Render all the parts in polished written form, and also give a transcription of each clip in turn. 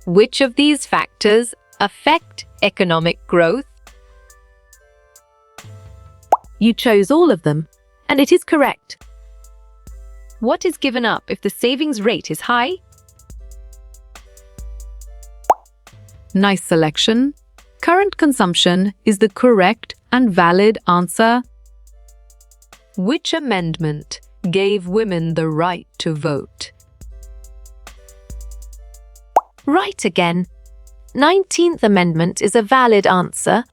Which of these factors affect economic growth? You chose all of them, and it is correct. What is given up if the savings rate is high? Nice selection. Current consumption is the correct and valid answer. Which amendment gave women the right to vote? Right again. 19th Amendment is a valid answer.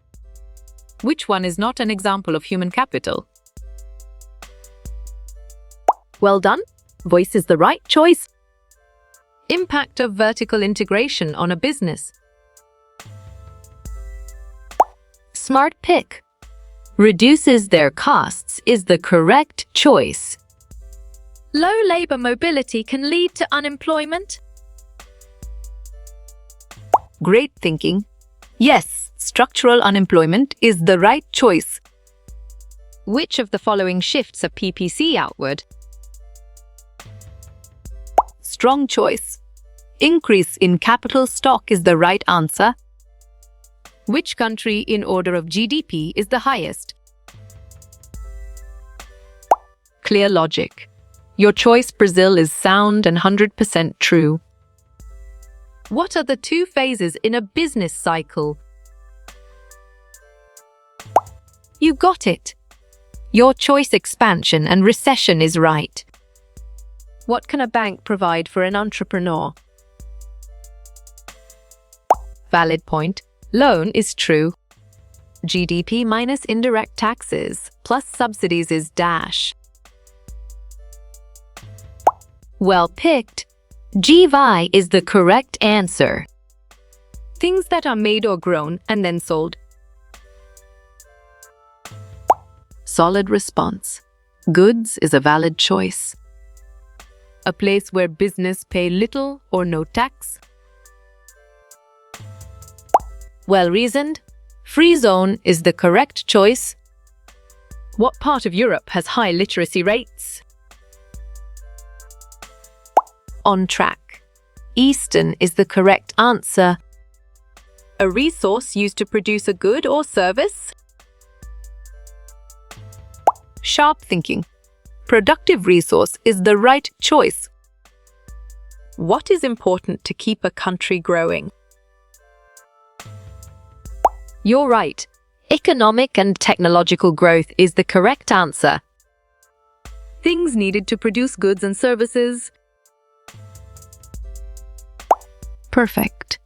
Which one is not an example of human capital? Well done. Voice is the right choice. Impact of vertical integration on a business. Smart pick. Reduces their costs is the correct choice. Low labor mobility can lead to unemployment. Great thinking. Yes, structural unemployment is the right choice. Which of the following shifts a PPC outward? Strong choice. Increase in capital stock is the right answer. Which country in order of GDP is the highest? Clear logic. Your choice, Brazil, is sound and 100% true. What are the two phases in a business cycle? You got it. Your choice, expansion and recession, is right. What can a bank provide for an entrepreneur? Valid point. Loan is true. GDP minus indirect taxes plus subsidies is dash. Well picked. GVI is the correct answer. Things that are made or grown and then sold. Solid response. Goods is a valid choice. A place where business pay little or no tax. Well reasoned. Free zone is the correct choice. What part of Europe has high literacy rates? On track. Eastern is the correct answer. A resource used to produce a good or service? Sharp thinking. Productive resource is the right choice. What is important to keep a country growing? You're right. Economic and technological growth is the correct answer. Things needed to produce goods and services. Perfect.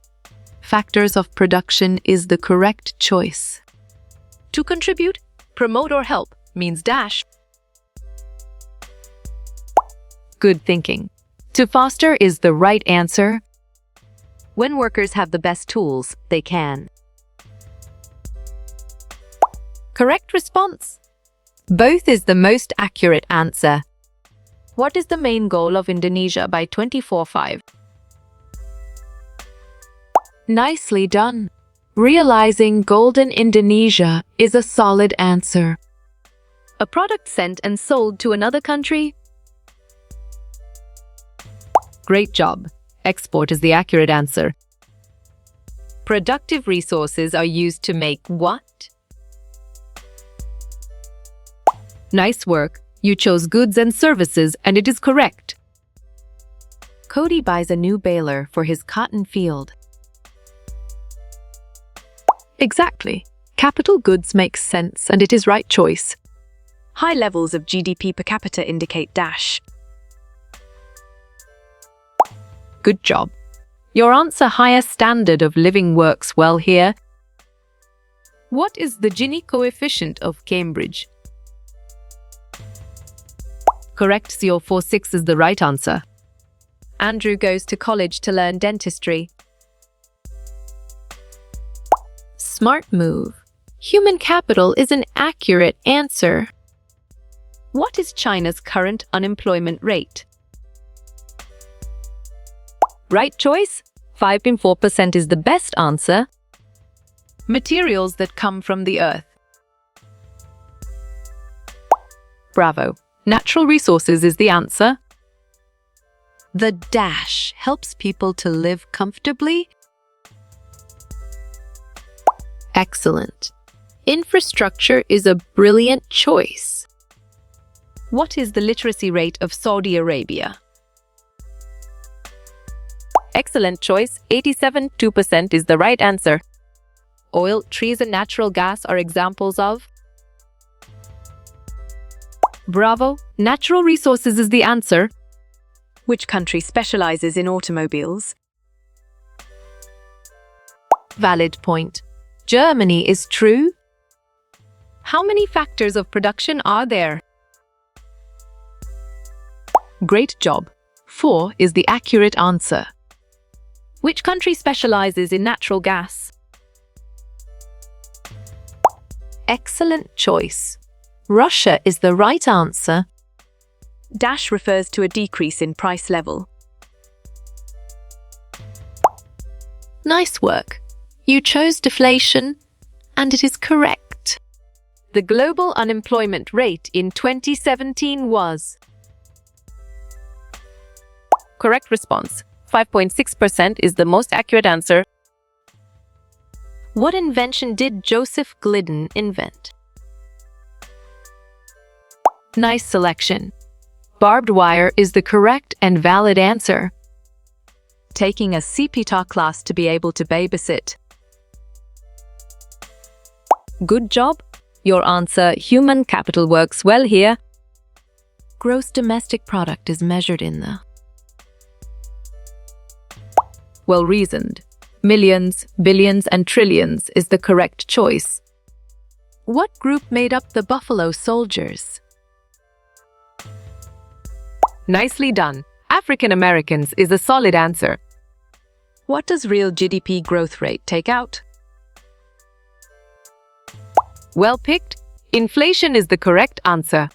Factors of production is the correct choice. To contribute, promote or help means dash. Good thinking. To foster is the right answer. When workers have the best tools, they can. Correct response. Both is the most accurate answer. What is the main goal of Indonesia by 2045? Nicely done. Realizing Golden Indonesia is a solid answer. A product sent and sold to another country? Great job. Export is the accurate answer. Productive resources are used to make what? Nice work. You chose goods and services, and it is correct. Cody buys a new baler for his cotton field. Exactly. Capital goods makes sense, and it is right choice. High levels of GDP per capita indicate dash. Good job. Your answer, higher standard of living, works well here. What is the Gini coefficient of Cambridge? Correct, 046 is the right answer. Andrew goes to college to learn dentistry. Smart move. Human capital is an accurate answer. What is China's current unemployment rate? Right choice. 5.4% is the best answer. Materials that come from the earth. Bravo. Natural resources is the answer. The dash helps people to live comfortably Excellent. Infrastructure is a brilliant choice. What is the literacy rate of Saudi Arabia? Excellent choice. 87.2% is the right answer. Oil, trees, and natural gas are examples of. Bravo. Natural resources is the answer. Which country specializes in automobiles? Valid point. Germany is true. How many factors of production are there? Great job. 4 is the accurate answer. Which country specializes in natural gas? Excellent choice. Russia is the right answer. Dash refers to a decrease in price level. Nice work. You chose deflation, and it is correct. The global unemployment rate in 2017 was. Correct response. 5.6% is the most accurate answer. What invention did Joseph Glidden invent? Nice selection. Barbed wire is the correct and valid answer. Taking a CPTA class to be able to babysit. Good job. Your answer, human capital, works well here. Gross domestic product is measured in the. Well reasoned. Millions, billions, and trillions is the correct choice. What group made up the Buffalo Soldiers? Nicely done. African Americans is a solid answer. What does real GDP growth rate take out? Well picked. Inflation is the correct answer.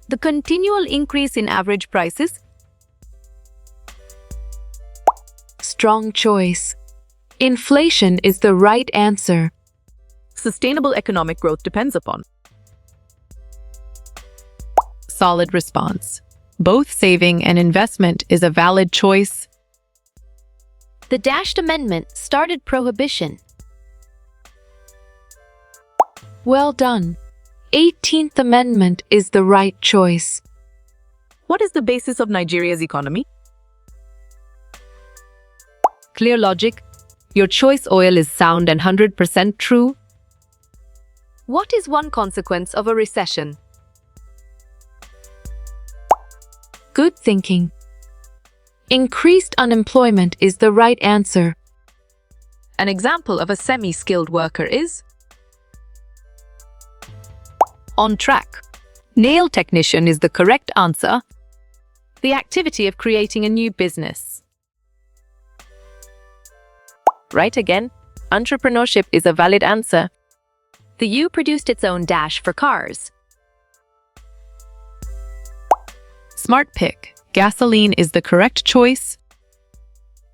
The continual increase in average prices. Strong choice. Inflation is the right answer. Sustainable economic growth depends upon. Solid response. Both saving and investment is a valid choice. The Dashed Amendment started prohibition. Well done. 18th Amendment is the right choice. What is the basis of Nigeria's economy? Clear logic. Your choice oil is sound and 100% true. What is one consequence of a recession? Good thinking. Increased unemployment is the right answer. An example of a semi-skilled worker is. On track. Nail technician is the correct answer. The activity of creating a new business. Right again. Entrepreneurship is a valid answer. The U produced its own dash for cars. Smart pick. Gasoline is the correct choice.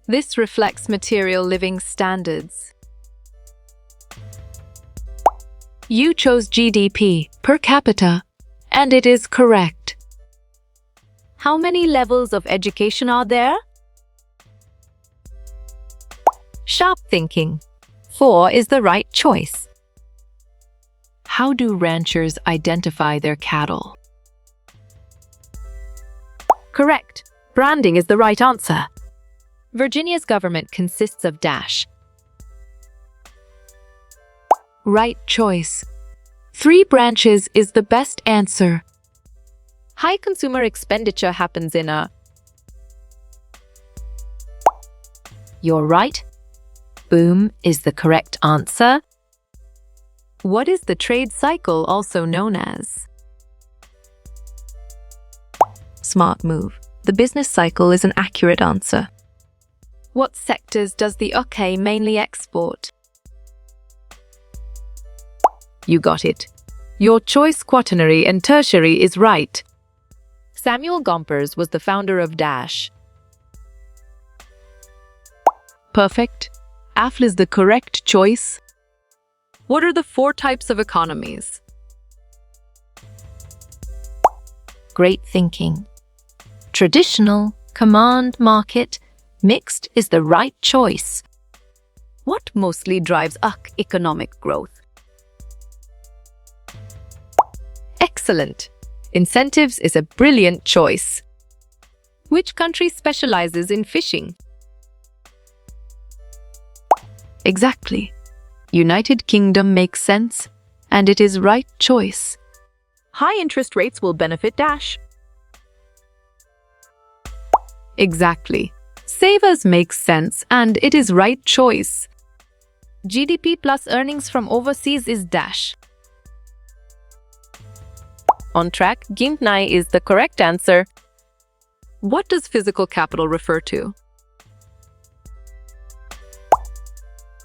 This reflects material living standards. You chose GDP per capita, and it is correct. How many levels of education are there? Sharp thinking. 4 is the right choice. How do ranchers identify their cattle? Correct. Branding is the right answer. Virginia's government consists of dash. Right choice. 3 branches is the best answer. High consumer expenditure happens in a. You're right. Boom is the correct answer. What is the trade cycle also known as? Smart move. The business cycle is an accurate answer. What sectors does the UK mainly export? You got it. Your choice quaternary and tertiary is right. Samuel Gompers was the founder of Dash. Perfect. AFL is the correct choice. What are the 4 types of economies? Great thinking. Traditional, command market, mixed is the right choice. What mostly drives economic growth? Excellent. Incentives is a brilliant choice. Which country specializes in fishing? Exactly. United Kingdom makes sense, and it is right choice. High interest rates will benefit Dash. Exactly. Savers makes sense, and it is right choice. GDP plus earnings from overseas is Dash. On track, Gimtnai is the correct answer. What does physical capital refer to?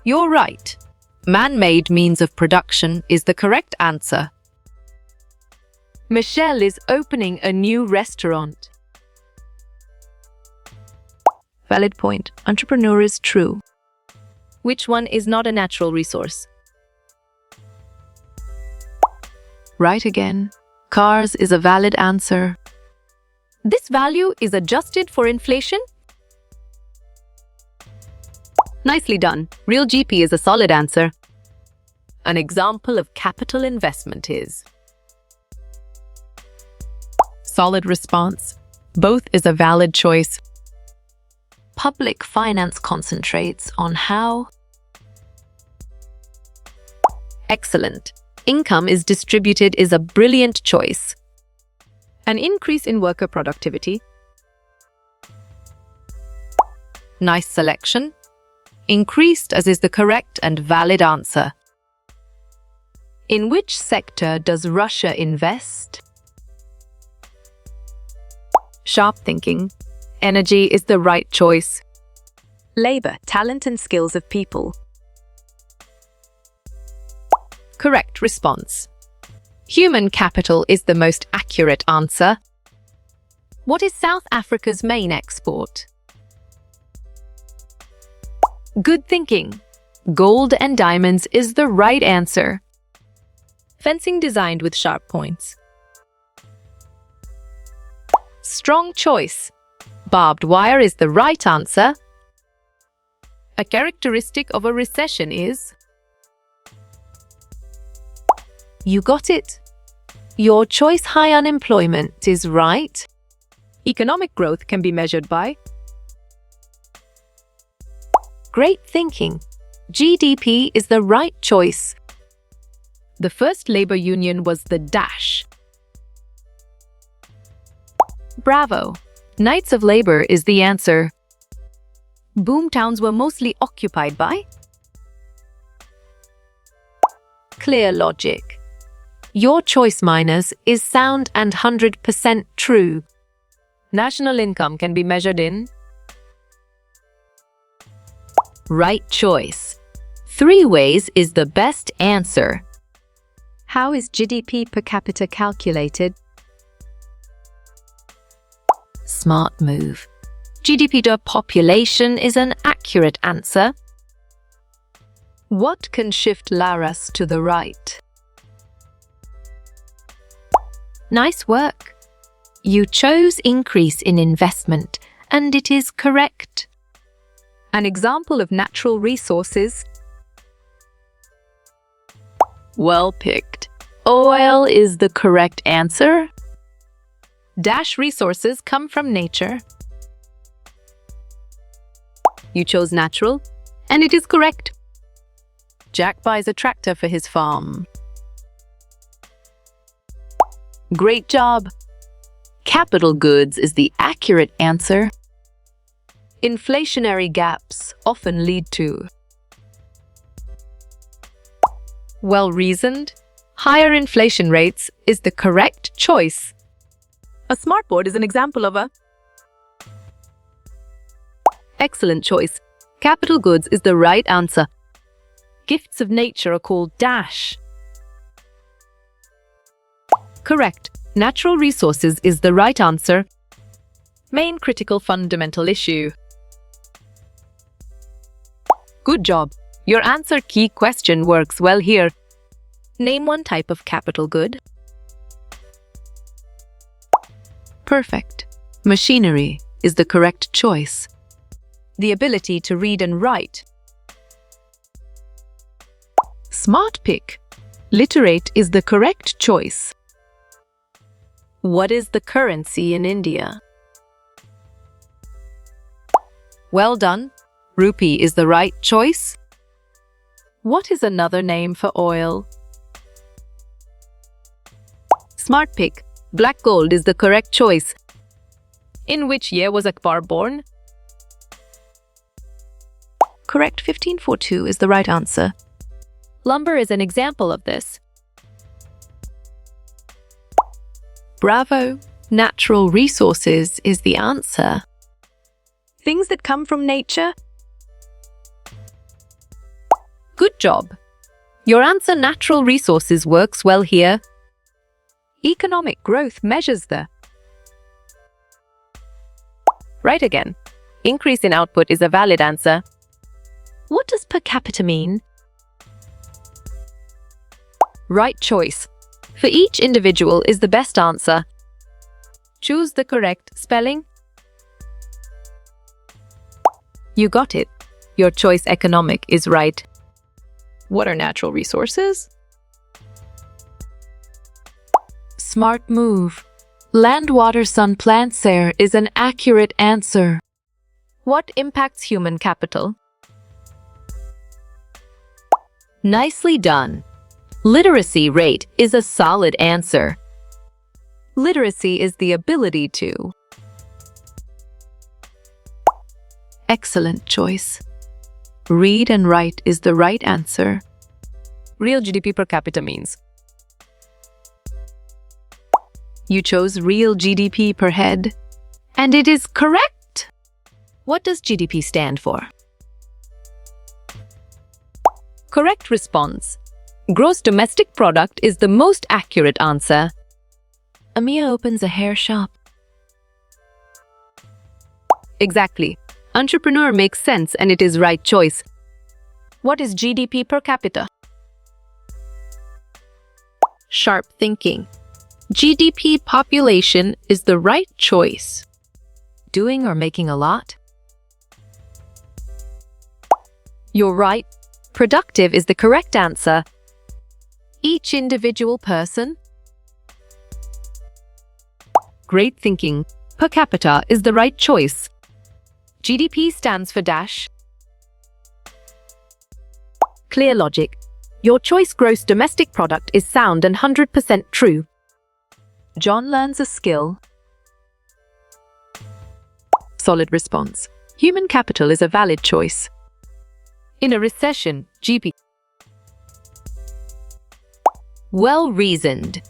You're right. Man-made means of production is the correct answer. Michelle is opening a new restaurant. Valid point. Entrepreneur is true. Which one is not a natural resource? Right again. Cars is a valid answer. This value is adjusted for inflation? Nicely done. Real GP is a solid answer. An example of capital investment is Solid response. Both is a valid choice. Public finance concentrates on how? Excellent. Income is distributed is a brilliant choice. an increase in worker productivity. Nice selection. Increased as is the correct and valid answer. In which sector does Russia invest? Sharp thinking. Energy is the right choice. Labor, talent and skills of people. Correct response. Human capital is the most accurate answer. What is South Africa's main export? Good thinking. Gold and diamonds is the right answer. Fencing designed with sharp points. Strong choice. Barbed wire is the right answer. A characteristic of a recession is You got it. Your choice high unemployment is right. economic growth can be measured by Great thinking. GDP is the right choice. the first labor union was the Dash. Bravo. Knights of Labor is the answer. Boom towns were mostly occupied by Clear logic. Your choice, miners, is sound and 100% true. national income can be measured in Right choice. 3 ways is the best answer. How is GDP per capita calculated? Smart move. GDP to population is an accurate answer. What can shift Laras to the right? Nice work. You chose increase in investment, and it is correct. An example of natural resources. Well picked. Oil is the correct answer. Dash resources come from nature. You chose natural, and it is correct. Jack buys a tractor for his farm. Great job. Capital goods is the accurate answer. Inflationary gaps often lead to Well reasoned. Higher inflation rates is the correct choice. A smartboard is an example of a Excellent choice. Capital goods is the right answer. gifts of nature are called Dash. Correct. Natural resources is the right answer. Main critical fundamental issue. Good job. Your answer key question works well here. Name one type of capital good. Perfect. Machinery is the correct choice. The ability to read and write. Smart pick. Literate is the correct choice. What is the currency in India? Well done. Rupee is the right choice. What is another name for oil? Smart pick. Black gold is the correct choice. In which year was Akbar born? Correct, 1542 is the right answer. Lumber is an example of this. Bravo. Natural resources is the answer. Things that come from nature. Good job. Your answer, natural resources, works well here. Economic growth measures the. Right again. Increase in output is a valid answer. What does per capita mean? Right choice. For each individual is the best answer. Choose the correct spelling. You got it. Your choice economic is right. What are natural resources? Smart move. Land, water, sun, plants, air is an accurate answer. What impacts human capital? Nicely done. Literacy rate is a solid answer. Literacy is the ability to. Excellent choice. Read and write is the right answer. Real GDP per capita means. You chose real GDP per head. And it is correct. What does GDP stand for? Correct response. Gross domestic product is the most accurate answer. Amia opens a hair shop. Exactly. Entrepreneur makes sense and it is right choice. What is GDP per capita? Sharp thinking. GDP population is the right choice. Doing or making a lot? You're right. Productive is the correct answer. Each individual person? Great thinking. Per capita is the right choice. GDP stands for dash. Clear logic. Your choice gross domestic product is sound and 100% true. John learns a skill. Solid response. Human capital is a valid choice. In a recession, GP. Well reasoned.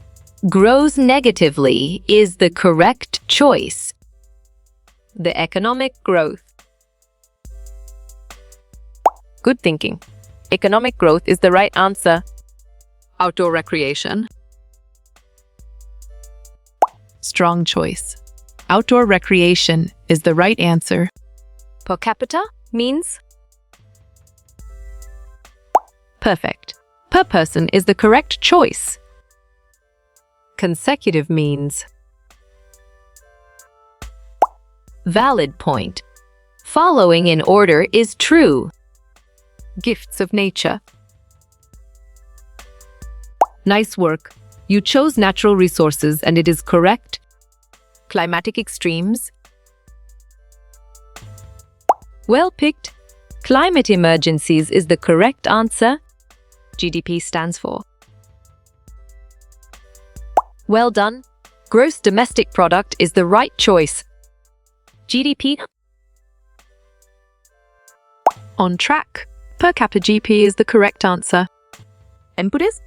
Grows negatively is the correct choice. The economic growth. Good thinking. Economic growth is the right answer. Outdoor recreation. Strong choice. Outdoor recreation is the right answer. Per capita means? Perfect. Per person is the correct choice. Consecutive means? Valid point. Following in order is true. Gifts of nature. Nice work. You chose natural resources and it is correct. Climatic extremes. Well picked. Climate emergencies is the correct answer. GDP stands for. Well done. Gross domestic product is the right choice. GDP. On track. Per capita GP is the correct answer. Input is?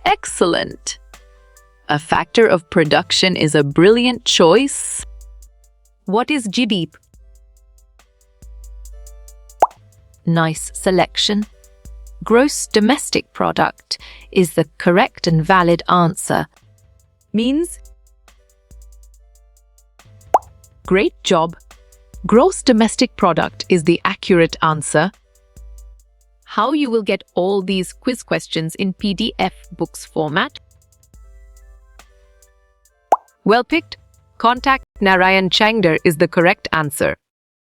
Excellent. A factor of production is a brilliant choice. What is GDP? Nice selection. Gross domestic product is the correct and valid answer. Means? Great job. Gross domestic product is the accurate answer. How you will get all these quiz questions in PDF books format? Well picked. Contact Narayan Changdar is the correct answer.